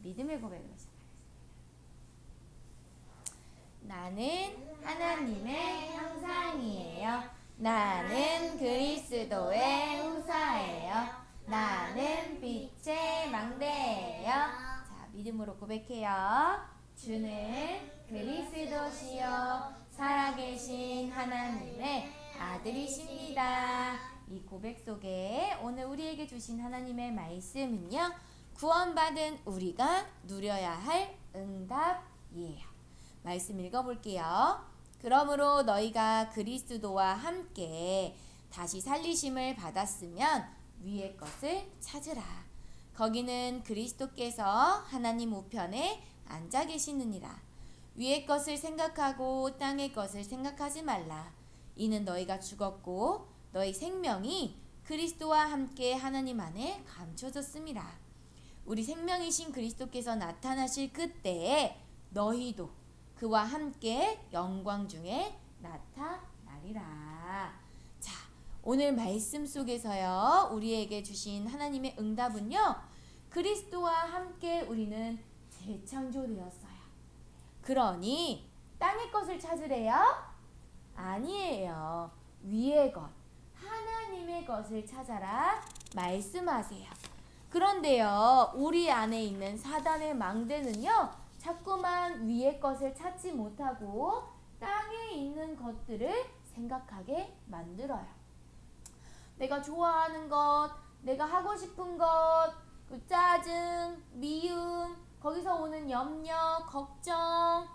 믿음의 고백으로 시작하겠습니다. 나는 하나님의 형상이에요. 나는 그리스도의 후사예요. 나는 빛의 망대예요. 자, 믿음으로 고백해요. 주는 그리스도시요 살아계신 하나님의 아들이십니다. 이 고백 속에 오늘 우리에게 주신 하나님의 말씀은요, 구원받은 우리가 누려야 할 응답이에요. 말씀 읽어볼게요. 그러므로 너희가 그리스도와 함께 다시 살리심을 받았으면 위의 것을 찾으라. 거기는 그리스도께서 하나님 우편에 앉아 계시느니라. 위의 것을 생각하고 땅의 것을 생각하지 말라. 이는 너희가 죽었고 너희 생명이 그리스도와 함께 하나님 안에 감춰졌습니다. 우리 생명이신 그리스도께서 나타나실 그때에 너희도 그와 함께 영광 중에 나타나리라. 자, 오늘 말씀 속에서요, 우리에게 주신 하나님의 응답은요, 그리스도와 함께 우리는 재창조되었어요. 그러니 땅의 것을 찾으래요? 아니에요. 위의 것, 하나님의 것을 찾아라 말씀하세요. 그런데요, 우리 안에 있는 사단의 망대는요, 자꾸만 위의 것을 찾지 못하고 땅에 있는 것들을 생각하게 만들어요. 내가 좋아하는 것, 내가 하고 싶은 것, 그 짜증, 미움, 거기서 오는 염려, 걱정,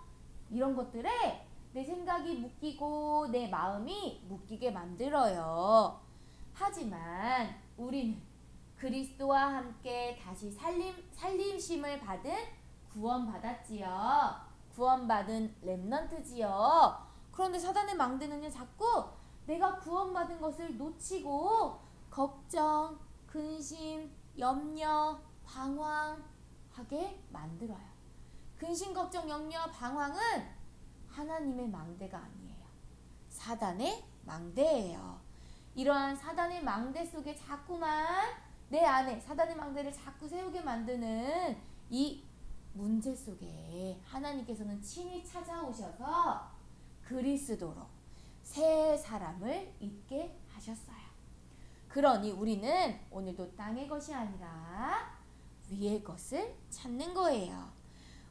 이런 것들에 내 생각이 묶이고 내 마음이 묶이게 만들어요. 하지만 우리는 그리스도와 함께 다시 살림심을 받은 구원받았지요. 구원받은 렘넌트지요. 그런데 사단의 망대는요, 자꾸 내가 구원받은 것을 놓치고 걱정, 근심, 염려, 방황하게 만들어요. 근심, 걱정, 염려, 방황은 하나님의 망대가 아니에요. 사단의 망대예요. 이러한 사단의 망대 속에 자꾸만 내 안에 사단의 망대를 자꾸 세우게 만드는 이 문제 속에 하나님께서는 친히 찾아오셔서 그리스도로 새 사람을 있게 하셨어요. 그러니 우리는 오늘도 땅의 것이 아니라 위의 것을 찾는 거예요.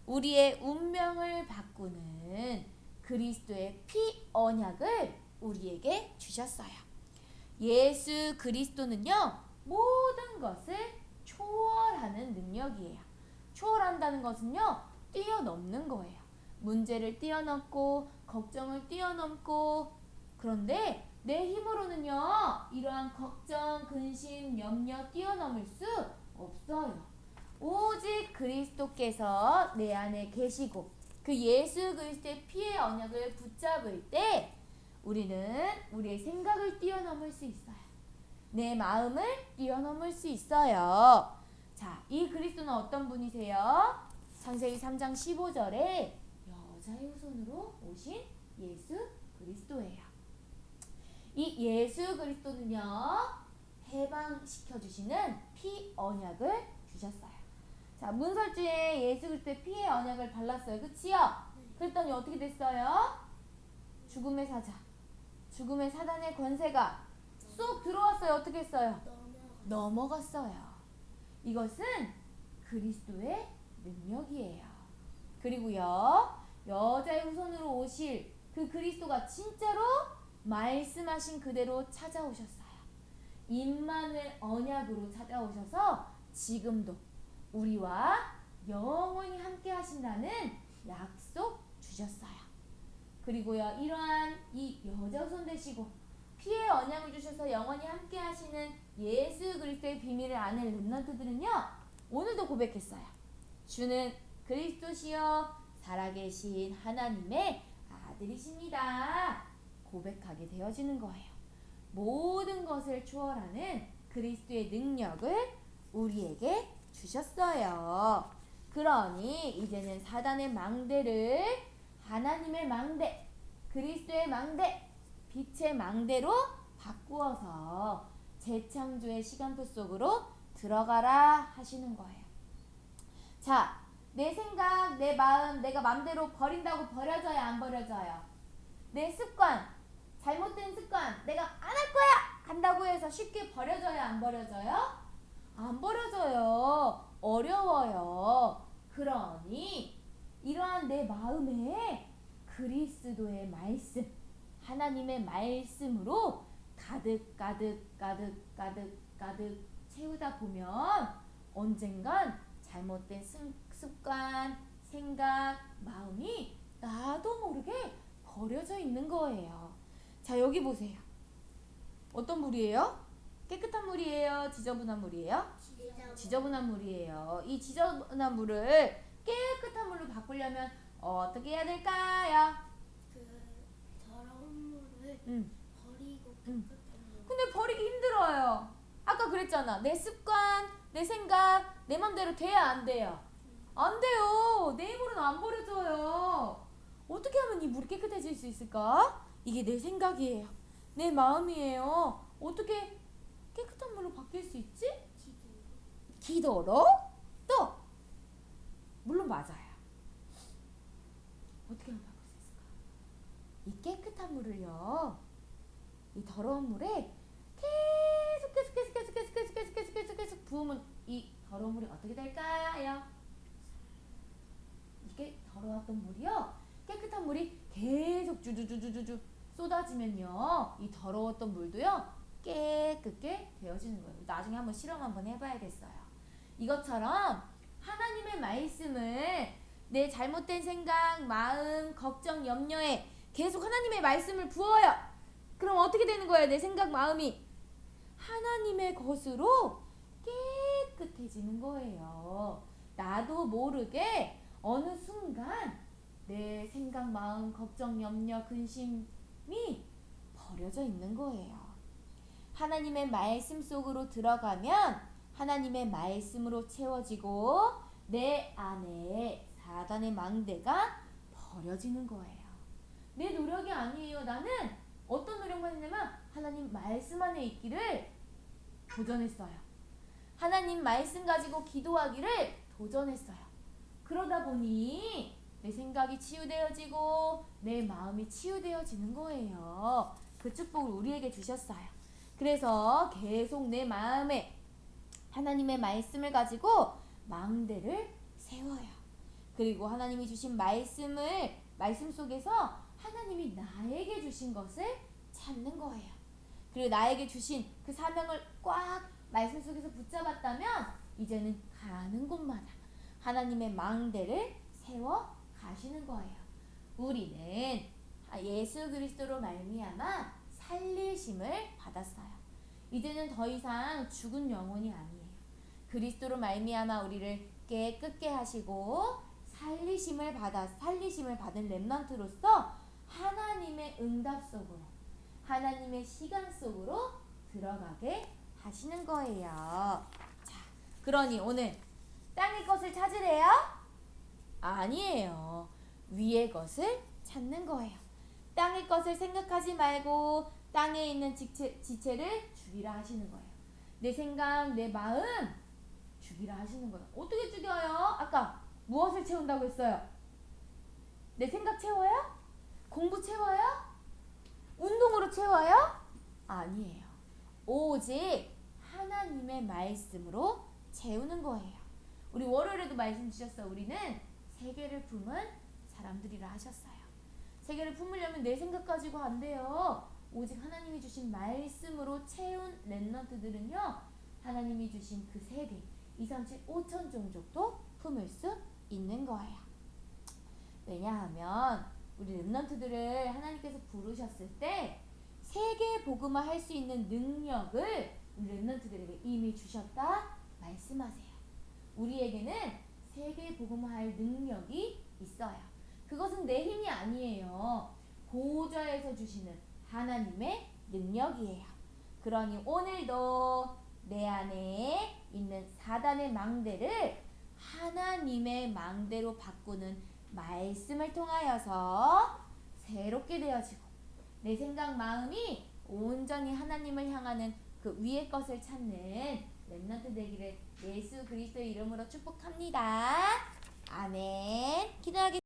우리의 운명을 바꾸는 그리스도의 피 언약을 우리에게 주셨어요. 예수 그리스도는요, 모든 것을 초월하는 능력이에요. 초월한다는 것은요, 뛰어넘는 거예요. 문제를 뛰어넘고 걱정을 뛰어넘고, 그런데 내 힘으로는요, 이러한 걱정, 근심, 염려 뛰어넘을 수 없어요. 오직 그리스도께서 내 안에 계시고 그 예수 그리스도의 피의 언약을 붙잡을 때 우리는 우리의 생각을 뛰어넘을 수 있어요. 내 마음을 뛰어넘을 수 있어요. 자, 이 그리스도는 어떤 분이세요? 창세기 3장 15절에 여자의 후손으로 오신 예수 그리스도예요. 이 예수 그리스도는요, 해방시켜주시는 피 언약을 주셨어요. 자, 문설주에 예수 그리스도의 피의 언약을 발랐어요. 그치요? 그랬더니 어떻게 됐어요? 죽음의 사자, 죽음의 사단의 권세가 쏙 들어왔어요. 어떻게 했어요? 넘어갔어요. 이것은 그리스도의 능력이에요. 그리고요, 여자의 후손으로 오실 그 그리스도가 진짜로 말씀하신 그대로 찾아오셨어요. 임마누엘 언약으로 찾아오셔서 지금도 우리와 영원히 함께 하신다는 약속 주셨어요. 그리고요, 이러한 이 여자 후손 되시고 피의 언약을 주셔서 영원히 함께 하시는 예수 그리스도의 비밀을 아는 렘넌트들은요, 오늘도 고백했어요. 주는 그리스도시요 살아계신 하나님의 아들이십니다. 고백하게 되어지는 거예요. 모든 것을 초월하는 그리스도의 능력을 우리에게 주셨어요. 그러니 이제는 사단의 망대를 하나님의 망대, 그리스도의 망대, 빛의 망대로 바꾸어서 재창조의 시간표 속으로 들어가라 하시는 거예요. 자, 내 생각, 내 마음, 내가 맘대로 버린다고 버려져요, 안 버려져요? 내 습관, 잘못된 습관, 내가 안 할 거야! 한다고 해서 쉽게 버려져요, 안 버려져요? 안 버려져요. 어려워요. 그러니 이러한 내 마음에 그리스도의 말씀, 하나님의 말씀으로 가득 가득 가득 가득 가득 채우다 보면 언젠간 잘못된 습관, 생각, 마음이 나도 모르게 버려져 있는 거예요. 자, 여기 보세요. 어떤 물이에요? 깨끗한 물이에요? 지저분한 물이에요? 지저분한 물이에요. 이 지저분한 물을 깨끗한 물로 바꾸려면 어떻게 해야 될까요? 그 더러운 물을 버리고 음. 깨끗한 물. 근데 버리기 힘들어요. 아까 그랬잖아. 내 습관, 내 생각, 내 맘대로 돼야 안 돼요? 안 돼요. 내 힘으로는 안 버려져요. 어떻게 하면 이 물이 깨끗해질 수 있을까? 이게 내 생각이에요. 내 마음이에요. 어떻게 깨끗한 물로 바뀔 수 있지? 기도로? 또 물론 맞아요. 어떻게 하면 바꿀 수 있을까? 이 깨끗한 물을요, 이 더러운 물에 계속 부으면 이 더러운 물이 어떻게 될까요? 이게 더러웠던 물이요, 깨끗한 물이 계속 주주주주주주 쏟아지면요, 이 더러웠던 물도요 깨끗게 되어지는 거예요. 나중에 한번 실험 한번 해봐야겠어요. 이것처럼 하나님의 말씀을 내 잘못된 생각, 마음, 걱정, 염려에 계속 하나님의 말씀을 부어요. 그럼 어떻게 되는 거예요? 내 생각, 마음이 하나님의 것으로 깨끗해지는 거예요. 나도 모르게 어느 순간 내 생각, 마음, 걱정, 염려, 근심이 버려져 있는 거예요. 하나님의 말씀 속으로 들어가면 하나님의 말씀으로 채워지고 내 안에 사단의 망대가 버려지는 거예요. 내 노력이 아니에요. 나는 어떤 노력만 했냐면 하나님 말씀 안에 있기를 도전했어요. 하나님 말씀 가지고 기도하기를 도전했어요. 그러다 보니 내 생각이 치유되어지고 내 마음이 치유되어지는 거예요. 그 축복을 우리에게 주셨어요. 그래서 계속 내 마음에 하나님의 말씀을 가지고 망대를 세워요. 그리고 하나님이 주신 말씀 속에서 하나님이 나에게 주신 것을 찾는 거예요. 그리고 나에게 주신 그 사명을 꽉 말씀 속에서 붙잡았다면 이제는 가는 곳마다 하나님의 망대를 세워 가시는 거예요. 우리는 예수 그리스도로 말미암아 살리심을 받았어요. 이제는 더 이상 죽은 영혼이 아니에요. 그리스도로 말미암아 우리를 깨끗게 하시고 살리심을 받은 렘넌트로서 하나님의 응답 속으로, 하나님의 시간 속으로 들어가게 하시는 거예요. 자, 그러니 오늘 땅의 것을 찾으래요? 아니에요. 위의 것을 찾는 거예요. 땅의 것을 생각하지 말고 땅에 있는 지체를 죽이라 하시는 거예요. 내 생각, 내 마음 죽이라 하시는 거예요. 어떻게 죽여요? 아까 무엇을 채운다고 했어요? 내 생각 채워요? 공부 채워요? 운동으로 채워요? 아니에요. 오직 하나님의 말씀으로 채우는 거예요. 우리 월요일에도 말씀 주셨어. 우리는 세계를 품은 사람들이라 하셨어요. 세계를 품으려면 내 생각 가지고 안 돼요. 오직 하나님이 주신 말씀으로 채운 렘넌트들은요, 하나님이 주신 그 세계 2, 3, 7, 5천 종족도 품을 수 있는 거예요. 왜냐하면 우리 렘넌트들을 하나님께서 부르셨을 때 세계 복음화 할 수 있는 능력을 우리 렘넌트들에게 이미 주셨다 말씀하세요. 우리에게는 세계 복음화할 능력이 있어요. 그것은 내 힘이 아니에요. 보좌에서 주시는 하나님의 능력이에요. 그러니 오늘도 내 안에 있는 사단의 망대를 하나님의 망대로 바꾸는 말씀을 통하여서 새롭게 되어지고 내 생각 마음이 온전히 하나님을 향하는 그 위의 것을 찾는 렘넌트 되기를 예수 그리스도의 이름으로 축복합니다. 아멘. 기도하겠습니다.